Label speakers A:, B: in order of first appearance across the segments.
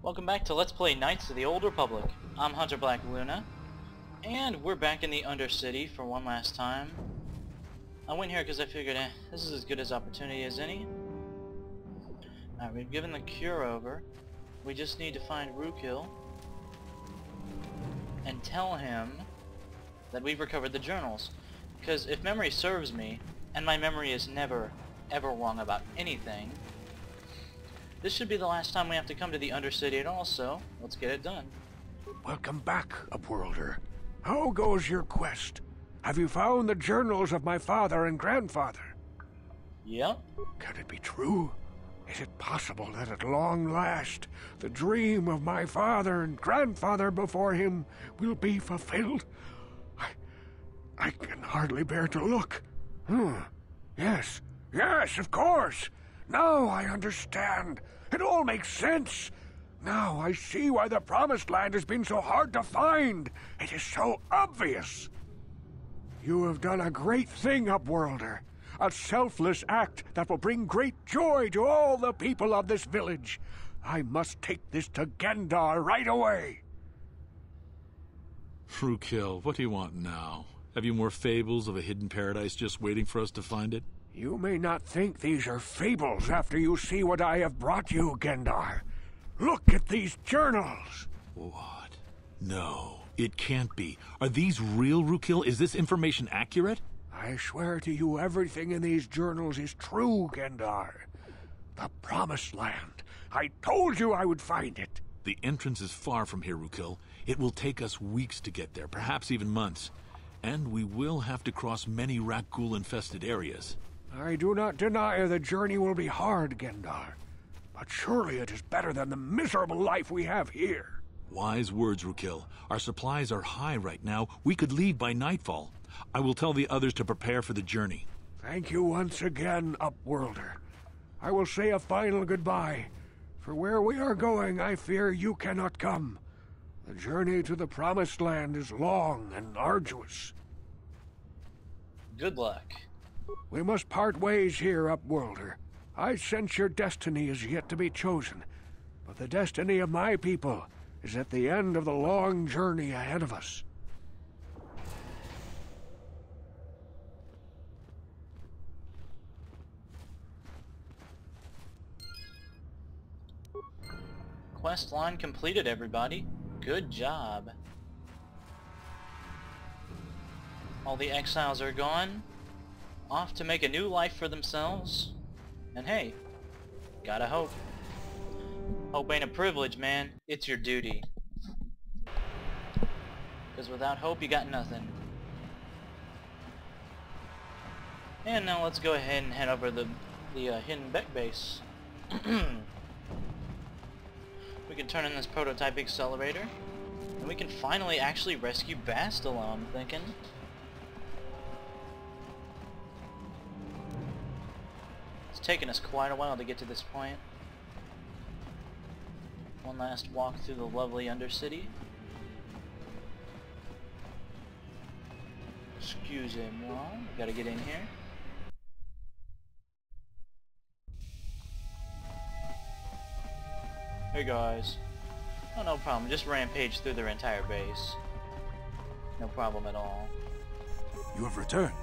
A: Welcome back to Let's Play Knights of the Old Republic. I'm Hunter Black Luna, and we're back in the Undercity for one last time. I went here because I figured, this is as good as opportunity as any. Alright, we've given the cure over. We just need to find Rukil and tell him that we've recovered the journals. Because if memory serves me, and my memory is never, ever wrong about anything, this should be the last time we have to come to the Undercity at all, so let's get it done.
B: Welcome back, Upworlder. How goes your quest? Have you found the journals of my father and grandfather?
A: Yep.
B: Can it be true? Is it possible that at long last, the dream of my father and grandfather before him will be fulfilled? I can hardly bear to look. Yes, of course. Now I understand. It all makes sense. Now I see why the Promised Land has been so hard to find. It is so obvious. You have done a great thing, Upworlder. A selfless act that will bring great joy to all the people of this village. I must take this to Gendar right away.
C: Rukil, what do you want now? Have you more fables of a hidden paradise just waiting for us to find it?
B: You may not think these are fables after you see what I have brought you, Gendar. Look at these journals.
C: What? No, it can't be. Are these real, Rukil? Is this information accurate?
B: I swear to you everything in these journals is true, Gendar. The Promised Land. I told you I would find it.
C: The entrance is far from here, Rukil. It will take us weeks to get there, perhaps even months. And we will have to cross many Rakghoul-infested areas.
B: I do not deny the journey will be hard, Gendar. But surely it is better than the miserable life we have here.
C: Wise words, Rukil. Our supplies are high right now. We could leave by nightfall. I will tell the others to prepare for the journey.
B: Thank you once again, Upworlder. I will say a final goodbye. For where we are going, I fear you cannot come. The journey to the Promised Land is long and arduous.
A: Good luck.
B: We must part ways here, Upworlder. I sense your destiny is yet to be chosen, but the destiny of my people is at the end of the long journey ahead of us.
A: Quest line completed, everybody. Good job. All the exiles are gone, off to make a new life for themselves. And hey, gotta hope. Hope ain't a privilege, man. It's your duty. Because without hope, you got nothing. And now let's go ahead and head over the Hidden Beck base. We can turn in this prototype accelerator, and we can finally actually rescue Bastila, I'm thinking. It's taken us quite a while to get to this point. One last walk through the lovely Undercity. Excusez-moi, I gotta get in here. Hey guys. Oh, no problem, just rampage through their entire base. No problem at all.
D: You have returned.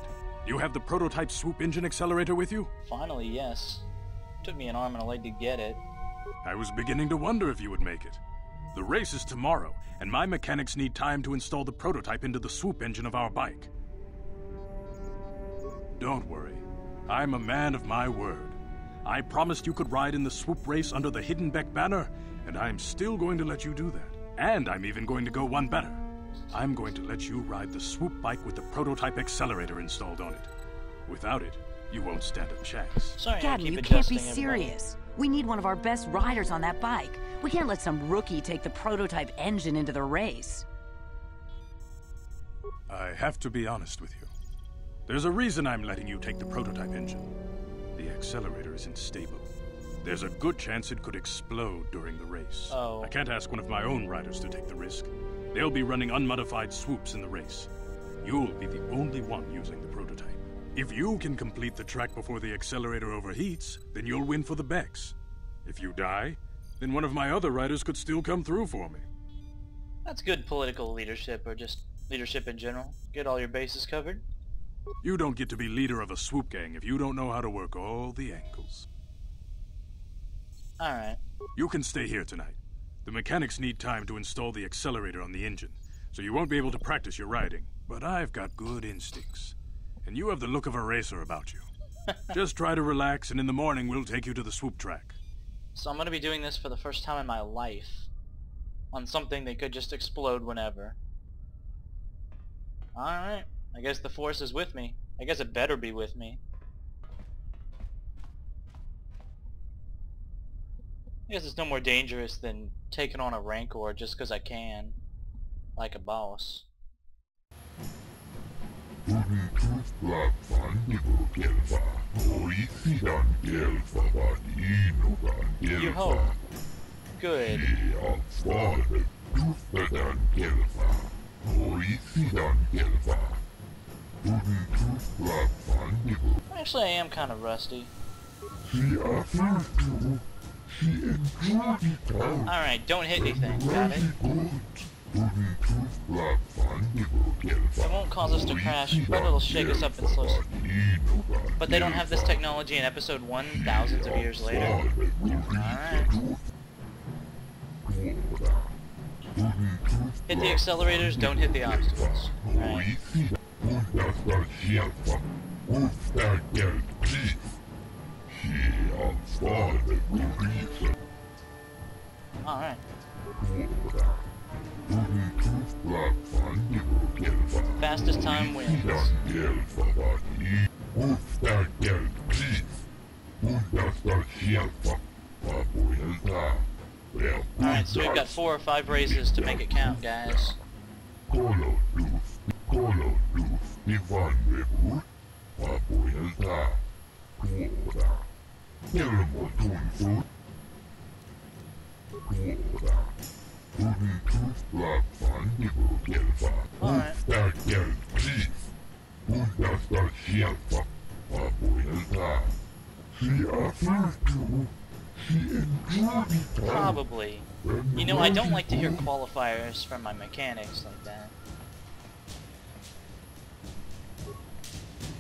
D: You have the prototype swoop engine accelerator with you?
A: Finally, yes. Took me an arm and a leg to get it.
D: I was beginning to wonder if you would make it. The race is tomorrow, and my mechanics need time to install the prototype into the swoop engine of our bike. Don't worry. I'm a man of my word. I promised you could ride in the swoop race under the Hidden Beck banner, and I'm still going to let you do that. And I'm even going to go one better. I'm going to let you ride the swoop bike with the prototype accelerator installed on it. Without it, you won't stand a chance.
A: Sorry,
E: Captain, you can't be serious. We need one of our best riders on that bike. We can't let some rookie take the prototype engine into the race.
D: I have to be honest with you. There's a reason I'm letting you take the prototype engine. The accelerator isn't stable. There's a good chance it could explode during the race.
A: Oh.
D: I can't ask one of my own riders to take the risk. They'll be running unmodified swoops in the race. You'll be the only one using the prototype. If you can complete the track before the accelerator overheats, then you'll win for the Becks. If you die, then one of my other riders could still come through for me.
A: That's good political leadership, or just leadership in general. Get all your bases covered.
D: You don't get to be leader of a swoop gang if you don't know how to work all the angles.
A: Alright.
D: You can stay here tonight. The mechanics need time to install the accelerator on the engine, so you won't be able to practice your riding. But I've got good instincts, and you have the look of a racer about you. Just try to relax, and in the morning we'll take you to the swoop track.
A: So I'm gonna be doing this for the first time in my life. On something that could just explode whenever. Alright. I guess the force is with me. I guess it better be with me. I guess it's no more dangerous than taking on a Rancor just because I can. Like a boss. You hope. Good. Actually, I am kind of rusty. Alright, don't hit anything, got it? It won't cause us to crash, but it'll shake us up and slow us. But they don't have this technology in episode 1 thousands of years later. Alright. Hit the accelerators, don't hit the obstacles. Right. Alright. Fastest time wins. Alright, so we've got 4 or 5 races to make it count, guys. Alright. Probably. You know, I don't like to hear qualifiers from my mechanics like that.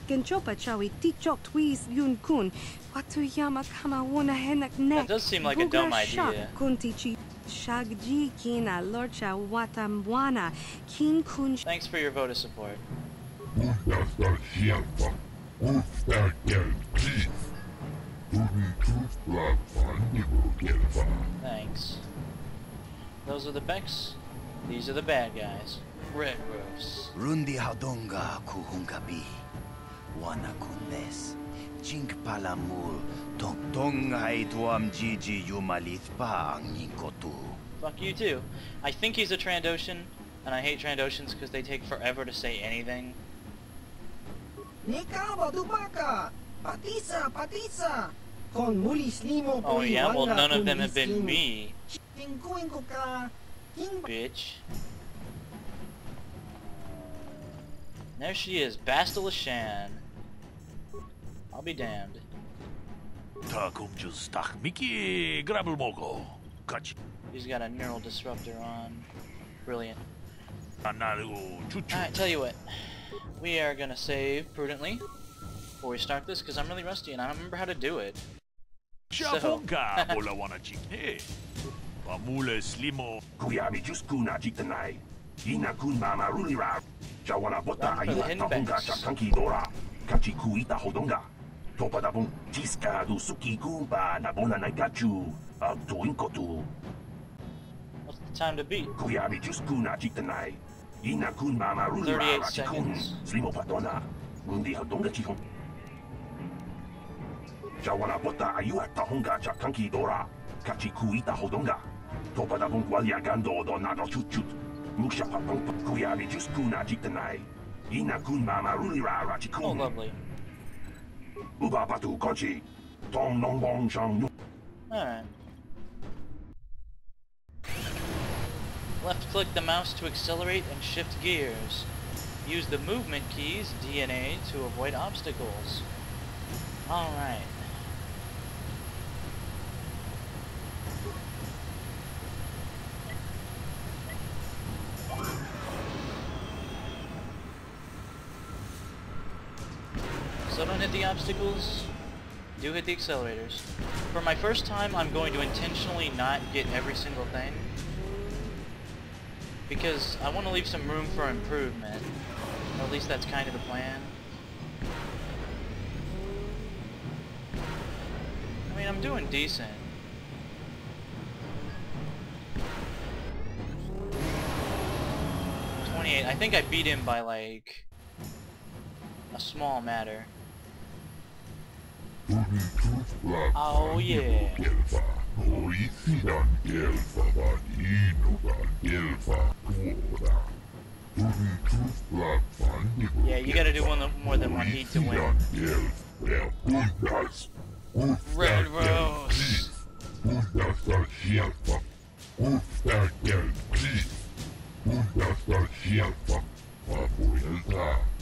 A: That does seem like a dumb idea. Thanks for your vote of support. Thanks. Those are the Becks. These are the bad guys. Red Roofs.
F: Rundi Hadonga Kuhungabi. Wana Kundes. Jink Palamul. Tongai Duam Gigi Yumalithpa ang Ninkotu.
A: Fuck you too. I think he's a Trandoshan, and I hate Trandoshans because they take forever to say anything. Oh yeah, well none of them have been me. Bitch. There she is, Bastila Shan. I'll be damned. He's got a neural disruptor on. Brilliant. Alright, tell you what. We are gonna save prudently before we start this because I'm really rusty and I don't remember how to do it. So. What's the time to beat? 38 seconds. Oh, lovely. Alright. Left click the mouse to accelerate and shift gears. Use the movement keys, D and A, to avoid obstacles. Alright. don't hit the obstacles, do hit the accelerators. For my first time, I'm going to intentionally not get every single thing, because I want to leave some room for improvement. Or at least that's kind of the plan. I mean, I'm doing decent. I think I beat him by like a small matter. Oh yeah. Yeah, you gotta do more than one heat to win. Red Rose.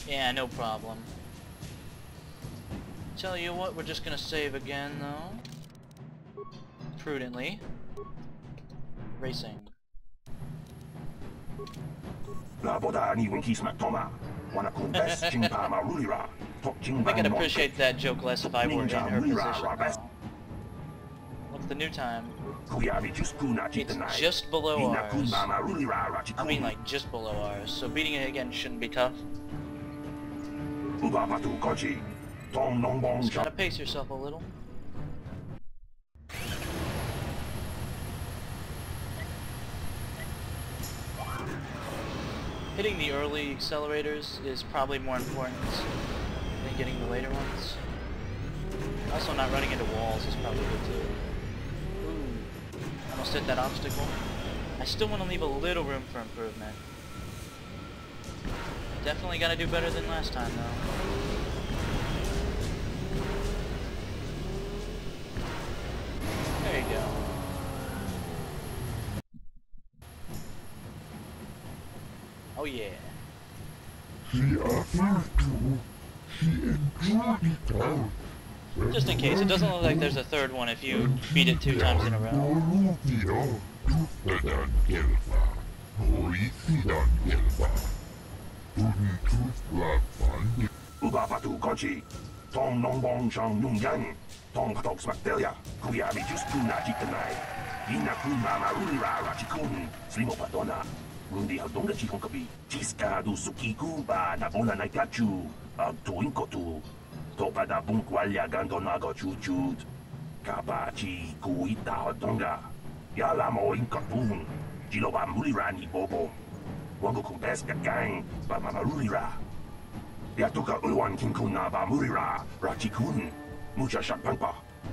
A: Yeah, no problem. Tell you what, we're just gonna save again though. Prudently. Racing. I think I'd appreciate that joke less if I were in her position though. What's the new time? It's just below ours. I mean like just below ours, so beating it again shouldn't be tough. Just gotta pace yourself a little. Hitting the early accelerators is probably more important than getting the later ones. Also, not running into walls is probably good too. Ooh, almost hit that obstacle. I still want to leave a little room for improvement. Definitely gotta do better than last time though. There you go. Oh yeah. Just in case, it doesn't look like there's a third one if you beat it 2 times in a row.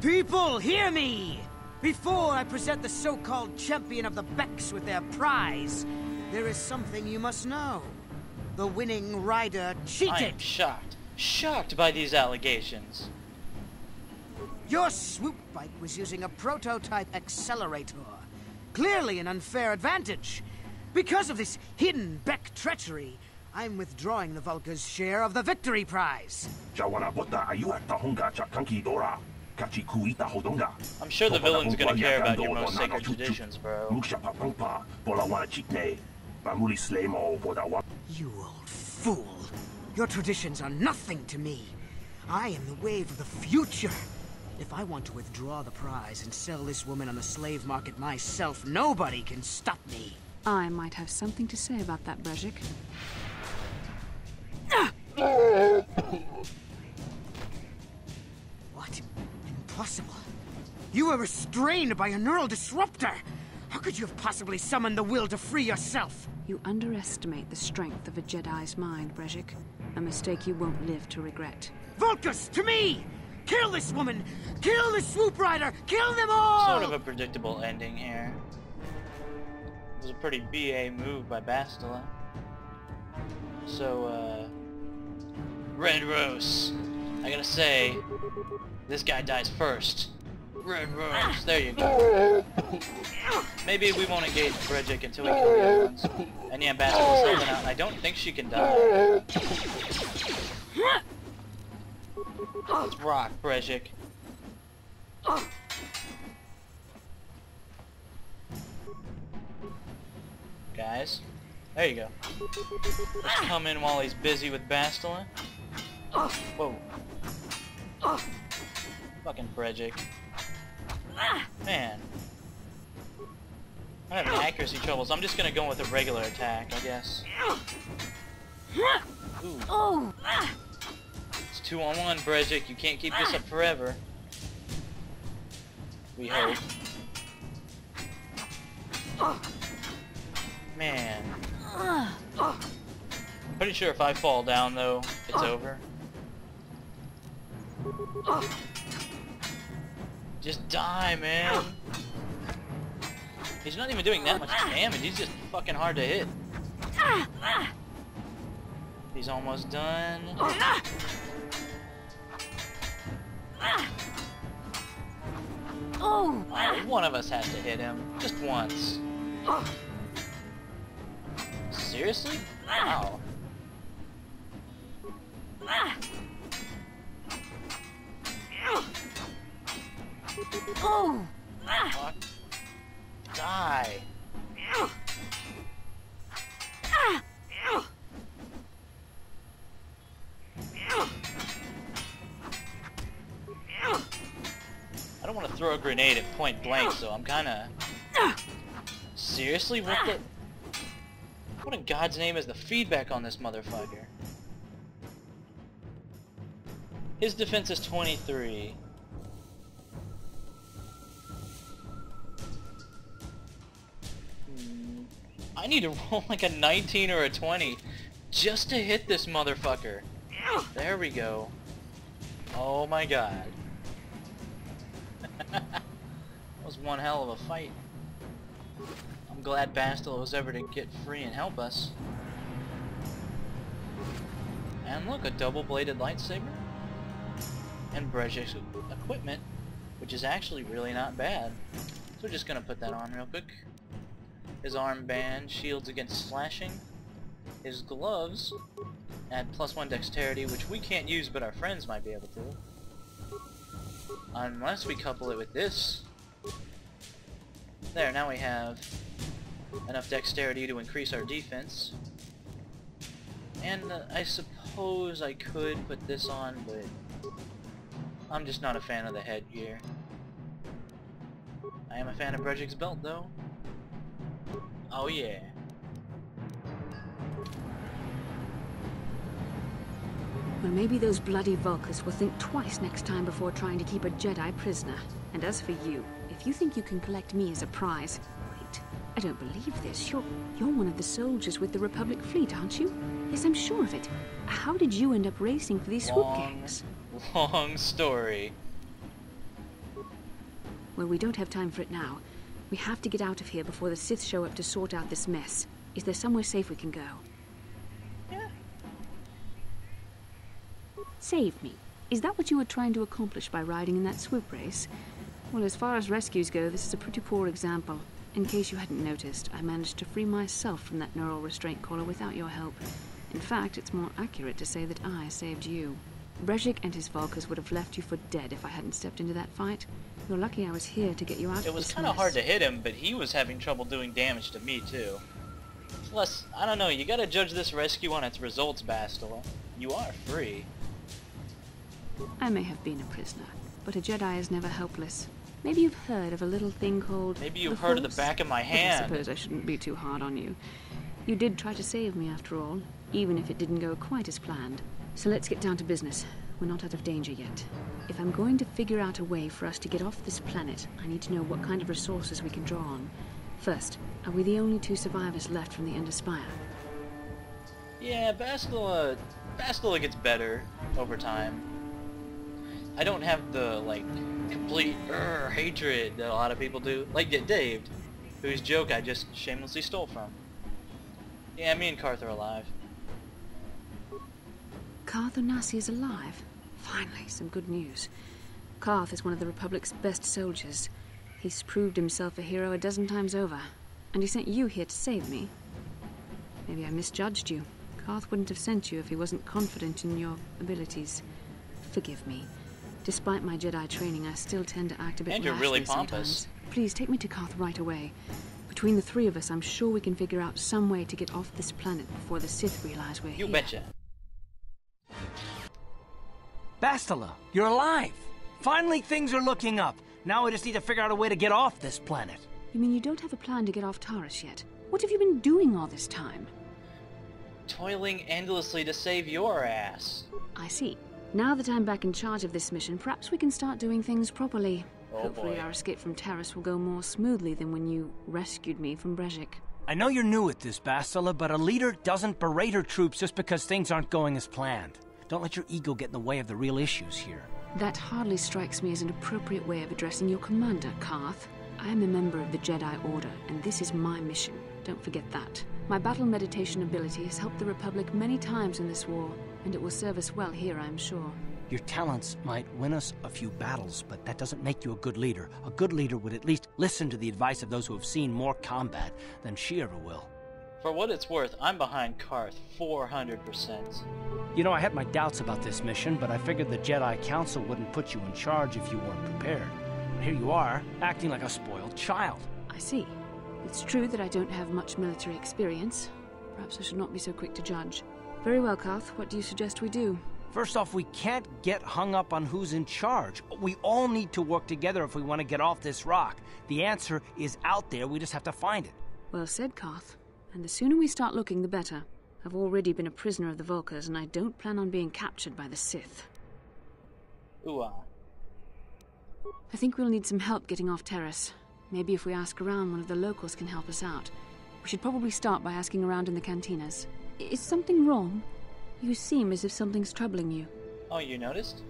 G: People, hear me! Before I present the so-called champion of the Becks with their prize, there is something you must know. The winning rider cheated!
A: I am shocked. Shocked by these allegations.
G: Your swoop bike was using a prototype accelerator. Clearly an unfair advantage. Because of this hidden Beck treachery, I'm withdrawing the Vulca's share of the victory prize.
A: I'm sure the villain's gonna care about your most sacred traditions, bro.
G: You old fool. Your traditions are nothing to me. I am the wave of the future. If I want to withdraw the prize and sell this woman on the slave market myself, nobody can stop me.
H: I might have something to say about that, Brejik.
G: What? Impossible. You were restrained by a neural disruptor. How could you have possibly summoned the will to free yourself?
H: You underestimate the strength of a Jedi's mind, Brejik. A mistake you won't live to regret.
G: Vulcus, to me! Kill this woman! Kill the swoop rider! Kill them all!
A: Sort of a predictable ending here. It was a pretty BA move by Bastila. So, Red Rose. I gotta say, this guy dies first. Red Rose, there you go. Maybe we won't engage Brejik until we kill the other ones. And yeah, Bastila's helping out. I don't think she can die. Let's rock, Brejik. Guys, there you go. Let's come in while he's busy with Bastila. Whoa. Fucking Brejic. Man. I'm having accuracy troubles. I'm just gonna go with a regular attack, I guess. Ooh. It's 2-on-1, Brejic. You can't keep this up forever. We hope. Man. Pretty sure if I fall down, though, it's over. Just die, man. He's not even doing that much damage. He's just fucking hard to hit. He's almost done. Oh, one of us has to hit him. Just once. Seriously? Wow. Oh! Fuck. Die. I don't want to throw a grenade at point blank, so I'm kinda... Seriously? What in God's name is the feedback on this motherfucker? His defense is 23. I need to roll like a 19 or a 20 just to hit this motherfucker. There we go. Oh my god. That was one hell of a fight. I'm glad Bastila was ever to get free and help us. And look, a double-bladed lightsaber. And Brejic's equipment, which is actually really not bad. So we're just gonna put that on real quick. His armband shields against slashing. His gloves add +1 dexterity, which we can't use, but our friends might be able to. Unless we couple it with this. There, now we have enough dexterity to increase our defense. And I suppose I could put this on, but I'm just not a fan of the headgear. I am a fan of Brejic's belt, though. Oh yeah.
H: Well, maybe those bloody Vulkars will think twice next time before trying to keep a Jedi prisoner. And as for you, if you think you can collect me as a prize... Wait, I don't believe this. You're one of the soldiers with the Republic fleet, aren't you? Yes, I'm sure of it. How did you end up racing for these swoop gangs?
A: Long story.
H: Well, we don't have time for it now. We have to get out of here before the Sith show up to sort out this mess. Is there somewhere safe we can go?
A: Yeah.
H: Save me. Is that what you were trying to accomplish by riding in that swoop race? Well, as far as rescues go, this is a pretty poor example. In case you hadn't noticed, I managed to free myself from that neural restraint collar without your help. In fact, it's more accurate to say that I saved you. Brejic and his Vulkars would have left you for dead if I hadn't stepped into that fight. You're lucky I was here to get you out of this mess.
A: It was kind of hard to hit him, but he was having trouble doing damage to me, too. Plus, I don't know, you gotta judge this rescue on its results, Bastila. You are free.
H: I may have been a prisoner, but a Jedi is never helpless. Maybe you've heard of a little thing called...
A: Maybe you've heard of the back of my hand.
H: I suppose I shouldn't be too hard on you. You did try to save me, after all, even if it didn't go quite as planned. So let's get down to business. We're not out of danger yet. If I'm going to figure out a way for us to get off this planet, I need to know what kind of resources we can draw on. First, are we the only 2 survivors left from the Ender Spire?
A: Yeah, Bastila gets better over time. I don't have the, like, complete hatred that a lot of people do. Like Dave, whose joke I just shamelessly stole from. Yeah, me and Karth are alive.
H: Karth Onasi is alive? Finally, some good news. Karth is one of the Republic's best soldiers. He's proved himself a hero a dozen times over. And he sent you here to save me. Maybe I misjudged you. Karth wouldn't have sent you if he wasn't confident in your abilities. Forgive me. Despite my Jedi training, I still tend to act a bit
A: And you're really
H: rashly
A: pompous.
H: sometimes. Please, take me to Karth right away. Between the 3 of us, I'm sure we can figure out some way to get off this planet before the Sith realize we're here.
A: You betcha.
I: Bastila, you're alive! Finally, things are looking up. Now we just need to figure out a way to get off this planet.
H: You mean you don't have a plan to get off Taris yet? What have you been doing all this time?
A: Toiling endlessly to save your ass.
H: I see. Now that I'm back in charge of this mission, perhaps we can start doing things properly.
A: Oh
H: Hopefully
A: boy.
H: our escape from Taris will go more smoothly than when you rescued me from Brejik.
I: I know you're new at this, Bastila, but a leader doesn't berate her troops just because things aren't going as planned. Don't let your ego get in the way of the real issues here.
H: That hardly strikes me as an appropriate way of addressing your commander, Karth. I am a member of the Jedi Order, and this is my mission. Don't forget that. My battle meditation ability has helped the Republic many times in this war, and it will serve us well here, I'm sure.
I: Your talents might win us a few battles, but that doesn't make you a good leader. A good leader would at least listen to the advice of those who have seen more combat than she ever will.
A: For what it's worth, I'm behind Karth 400%.
I: You know, I had my doubts about this mission, but I figured the Jedi Council wouldn't put you in charge if you weren't prepared. But here you are, acting like a spoiled child.
H: I see. It's true that I don't have much military experience. Perhaps I should not be so quick to judge. Very well, Karth. What do you suggest we do?
I: First off, we can't get hung up on who's in charge. We all need to work together if we want to get off this rock. The answer is out there, we just have to find it.
H: Well said, Karth. And the sooner we start looking, the better. I've already been a prisoner of the Vulkars, and I don't plan on being captured by the Sith.
A: Ooh-ah.
H: I think we'll need some help getting off Taris. Maybe if we ask around, one of the locals can help us out. We should probably start by asking around in the cantinas. Is something wrong? You seem as if something's troubling you.
A: Oh, you noticed?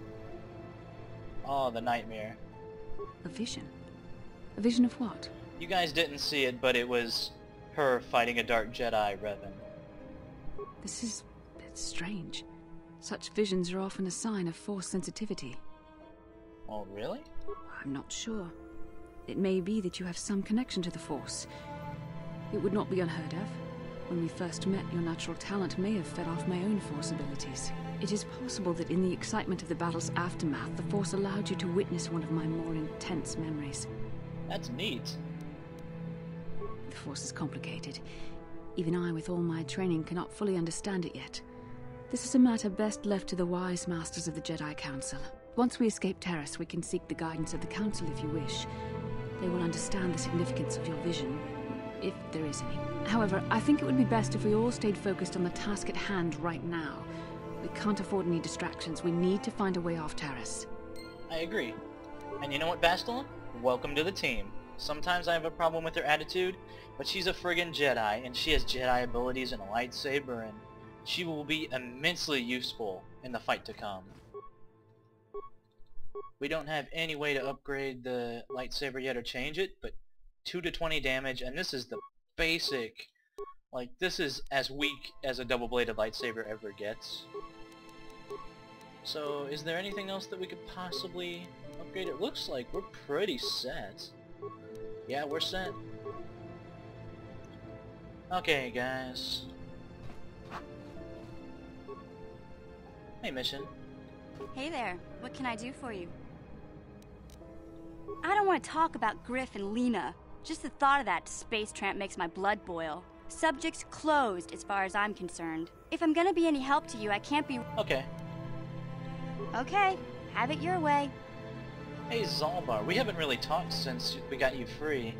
A: Oh, the nightmare.
H: A vision? A vision of what?
A: You guys didn't see it, but it was her fighting a dark Jedi, Revan.
H: This is a bit strange. Such visions are often a sign of Force sensitivity.
A: Oh, really?
H: I'm not sure. It may be that you have some connection to the Force. It would not be unheard of. When we first met, your natural talent may have fed off my own Force abilities. It is possible that in the excitement of the battle's aftermath, the Force allowed you to witness one of my more intense memories.
A: That's neat.
H: The Force is complicated. Even I, with all my training, cannot fully understand it yet. This is a matter best left to the wise masters of the Jedi Council. Once we escape Taris, we can seek the guidance of the Council if you wish. They will understand the significance of your vision, if there is any. However, I think it would be best if we all stayed focused on the task at hand right now. We can't afford any distractions. We need to find a way off Taris.
A: I agree. And you know what, Bastila? Welcome to the team. Sometimes I have a problem with her attitude, but she's a friggin' Jedi, and she has Jedi abilities and a lightsaber, and she will be immensely useful in the fight to come. We don't have any way to upgrade the lightsaber yet or change it, but 2 to 20 damage, and this is the basic, like, this is as weak as a double-bladed lightsaber ever gets. So, is there anything else that we could possibly upgrade? It looks like we're pretty set. Yeah, we're set. Okay, guys. Hey, Mission.
J: Hey there, what can I do for you? I don't want to talk about Griff and Lena. Just the thought of that space tramp makes my blood boil. Subject's closed as far as I'm concerned. If I'm gonna be any help to you, I can't be...
A: Okay.
J: Okay, have it your way.
A: Hey, Zalbar, we haven't really talked since we got you free.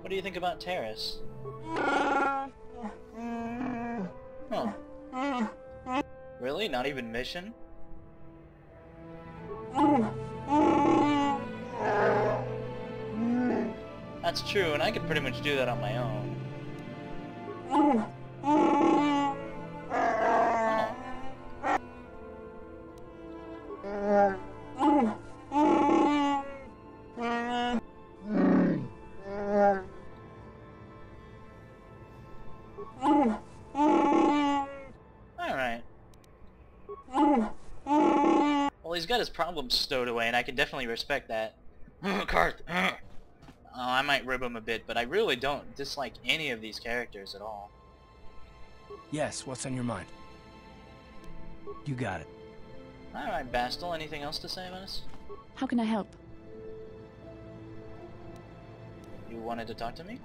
A: What do you think about Taris? Huh. Really? Not even Mission? That's true, and I could pretty much do that on my own. Oh. Alright. Well, he's got his problems stowed away, and I can definitely respect that. Karth! I might rib him a bit, but I really don't dislike any of these characters at all.
I: Yes, what's on your mind? You got it.
A: Alright, Bastila, anything else to say about us?
H: How can I help?
A: You wanted to talk to me?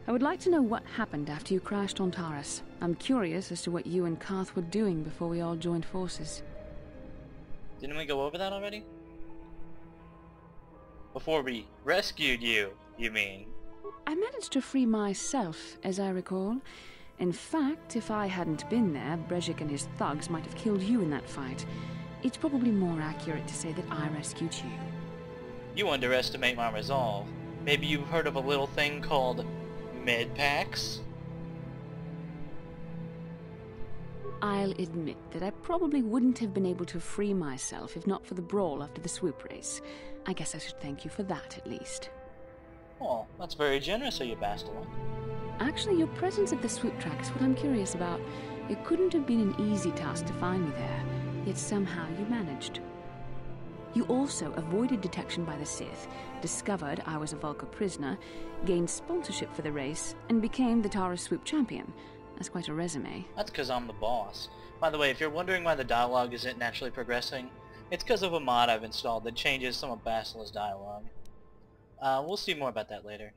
H: I would like to know what happened after you crashed on Taris. I'm curious as to what you and Karth were doing before we all joined forces.
A: Didn't we go over that already? Before we rescued you, you mean?
H: I managed to free myself, as I recall. In fact, if I hadn't been there, Brejik and his thugs might have killed you in that fight. It's probably more accurate to say that I rescued you.
A: You underestimate my resolve. Maybe you've heard of a little thing called med packs?
H: I'll admit that I probably wouldn't have been able to free myself if not for the brawl after the swoop race. I guess I should thank you for that, at least.
A: Oh, that's very generous of you, Bastila.
H: Actually, your presence at the swoop track is what I'm curious about. It couldn't have been an easy task to find me there, yet somehow you managed. You also avoided detection by the Sith, discovered I was a Vulca prisoner, gained sponsorship for the race, and became the Taris swoop champion. That's quite a resume.
A: That's because I'm the boss. By the way, if you're wondering why the dialogue isn't naturally progressing, it's because of a mod I've installed that changes some of Bastila's dialogue. We'll see more about that later.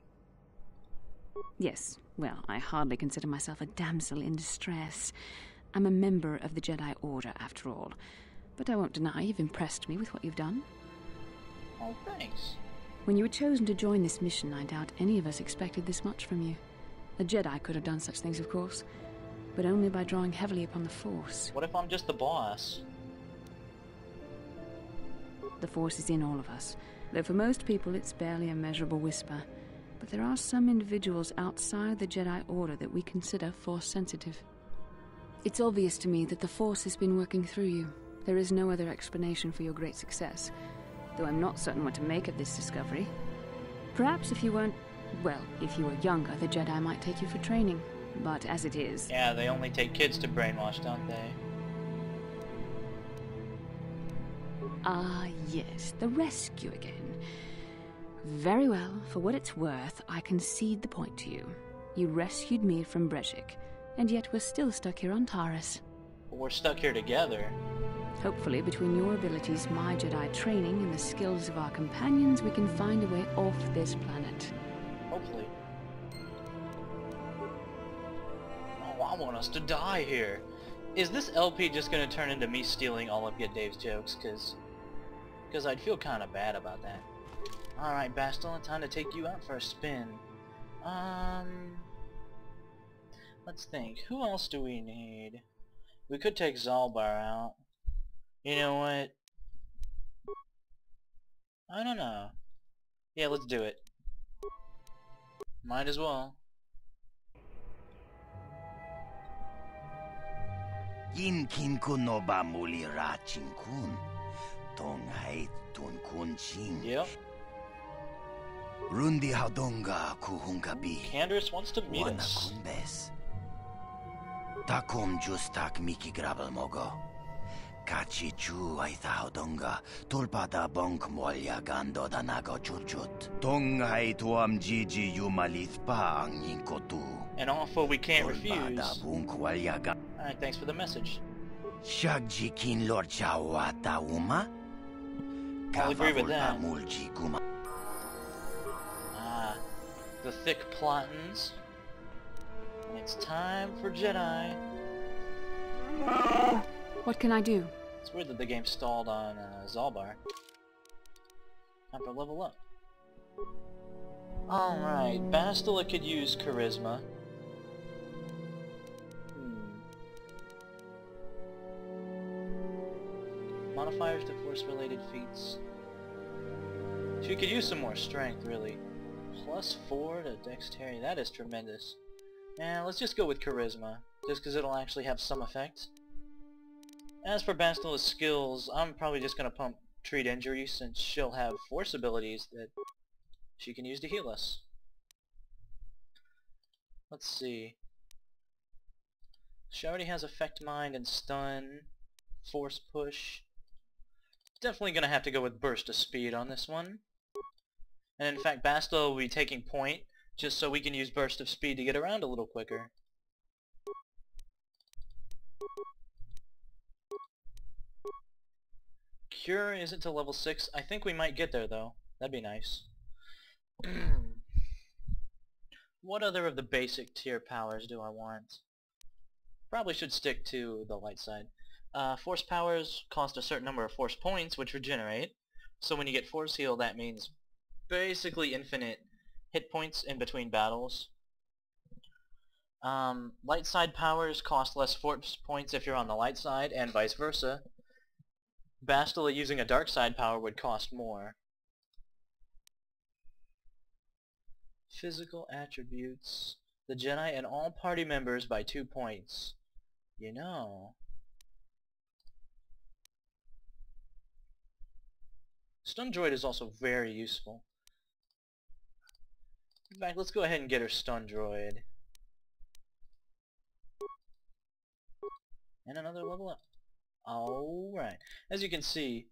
H: Yes, well, I hardly consider myself a damsel in distress. I'm a member of the Jedi Order, after all. But I won't deny you've impressed me with what you've done.
A: Oh, thanks.
H: When you were chosen to join this mission, I doubt any of us expected this much from you. A Jedi could have done such things, of course, but only by drawing heavily upon the Force.
A: What if I'm just the boss?
H: The Force is in all of us, though for most people it's barely a measurable whisper. But there are some individuals outside the Jedi Order that we consider Force-sensitive. It's obvious to me that the Force has been working through you. There is no other explanation for your great success, though I'm not certain what to make of this discovery. Perhaps if you weren't... well, if you were younger, the Jedi might take you for training. But as it is...
A: Yeah, they only take kids to brainwash, don't they?
H: Ah, yes, the rescue again. Very well, for what it's worth, I concede the point to you. You rescued me from Brejik, and yet we're still stuck here on Taris.
A: We're stuck here together.
H: Hopefully, between your abilities, my Jedi training, and the skills of our companions, we can find a way off this planet.
A: Hopefully. Oh, I want us to die here. Is this LP just gonna turn into me stealing all of Get Dave's jokes? Cause I'd feel kinda bad about that. Alright, Bastila, time to take you out for a spin. Let's think. Who else do we need? We could take Zalbar out. You know what? I don't know. Yeah, let's do it. Might as well.
F: Yin kin kun no ba muli ra chin kun. Tong hai tun kun ching.
A: Yep.
F: Rundi haudonga kuhungabi.
A: Candace wants to meet us.
F: Kumbes. Takum justak miki grabel mogo. Kachi chu aitha haudonga. Tulpada bonk molya gando danago churchut. Tong hai tuam jiji yumalith pa ang yinkotu.
A: An offer we can't refuse.
F: Alright,
A: thanks for the message.
F: Shagji kin lord chawata uma?
A: I'll agree with that. The thick plottins. And it's time for Jedi.
H: What can I do?
A: It's weird that the game stalled on Zalbar. Time for level up. Alright, Bastila could use Charisma. Modifiers to Force-related feats. She could use some more strength, really. +4 to Dexterity, that is tremendous. And let's just go with Charisma, just because it'll actually have some effect. As for Bastila's skills, I'm probably just going to pump Treat Injury, since she'll have Force abilities that she can use to heal us. Let's see. She already has Affect Mind and Stun, Force Push. Definitely going to have to go with Burst of Speed on this one. And in fact, Bastila will be taking point, just so we can use Burst of Speed to get around a little quicker. Cure isn't to level 6. I think we might get there though. That'd be nice. What other of the basic tier powers do I want? Probably should stick to the light side. Force powers cost a certain number of force points, which regenerate. So when you get force heal, that means basically infinite hit points in between battles. Light side powers cost less force points if you're on the light side, and vice versa. Bastila using a dark side power would cost more. Physical attributes. The Jedi and all party members by 2 points. You know. Stun Droid is also very useful. In fact, let's go ahead and get her Stun Droid. And another level up. Alright. As you can see,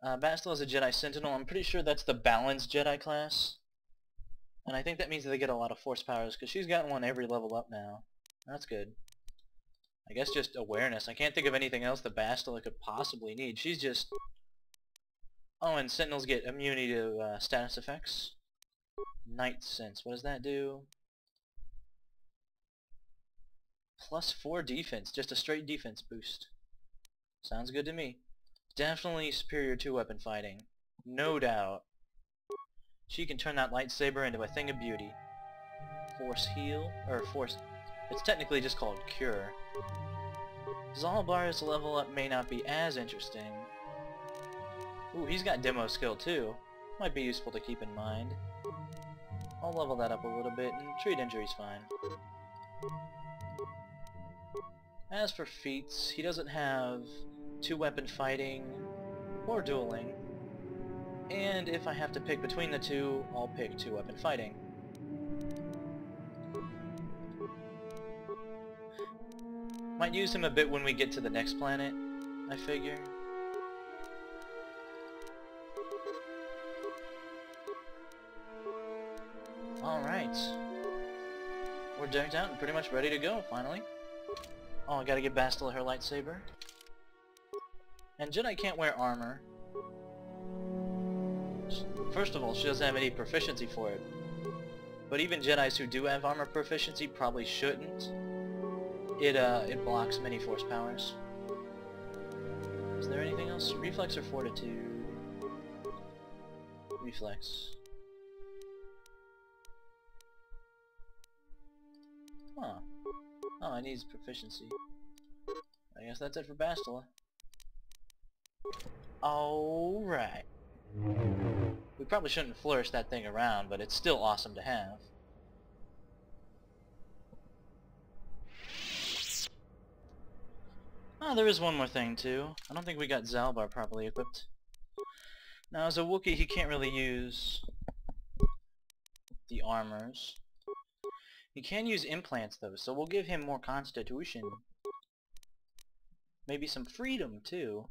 A: Bastila is a Jedi Sentinel. I'm pretty sure that's the balanced Jedi class. And I think that means that they get a lot of force powers, because she's gotten one every level up now. That's good. I guess just awareness. I can't think of anything else that Bastila could possibly need. She's just... Oh, and Sentinels get immunity to status effects. Night Sense. What does that do? +4 defense. Just a straight defense boost. Sounds good to me. Definitely superior to weapon fighting. No doubt. She can turn that lightsaber into a thing of beauty. Force heal, or force... It's technically just called cure. Zalbar's level up may not be as interesting. Ooh, he's got demo skill too. Might be useful to keep in mind. I'll level that up a little bit and treat injuries fine. As for feats, he doesn't have 2-weapon fighting or dueling. And if I have to pick between the two, I'll pick 2-weapon fighting. Might use him a bit when we get to the next planet, I figure. Alright. We're decked out and pretty much ready to go, finally. Oh, I gotta give Bastila her lightsaber. And Jedi can't wear armor. First of all, she doesn't have any proficiency for it. But even Jedis who do have armor proficiency probably shouldn't. It blocks many force powers. Is there anything else? Reflex or fortitude? Reflex. Huh. Oh, it needs proficiency. I guess that's it for Bastila. Alright. We probably shouldn't flourish that thing around, but it's still awesome to have. Oh, there is one more thing too. I don't think we got Zalbar properly equipped. Now as a Wookiee, he can't really use the armors. He can use implants though, so we'll give him more constitution. Maybe some freedom too.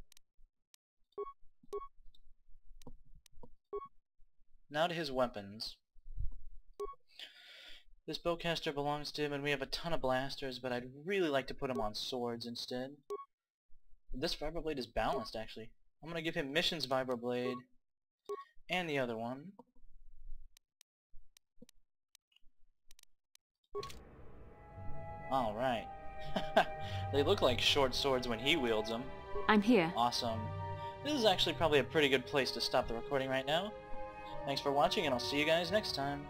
A: Now to his weapons. This bowcaster belongs to him, and we have a ton of blasters, but I'd really like to put him on swords instead. This vibroblade is balanced, actually. I'm gonna give him Mission's vibroblade, and the other one. Alright. They look like short swords when he wields them.
H: I'm here.
A: Awesome. This is actually probably a pretty good place to stop the recording right now. Thanks for watching, and I'll see you guys next time.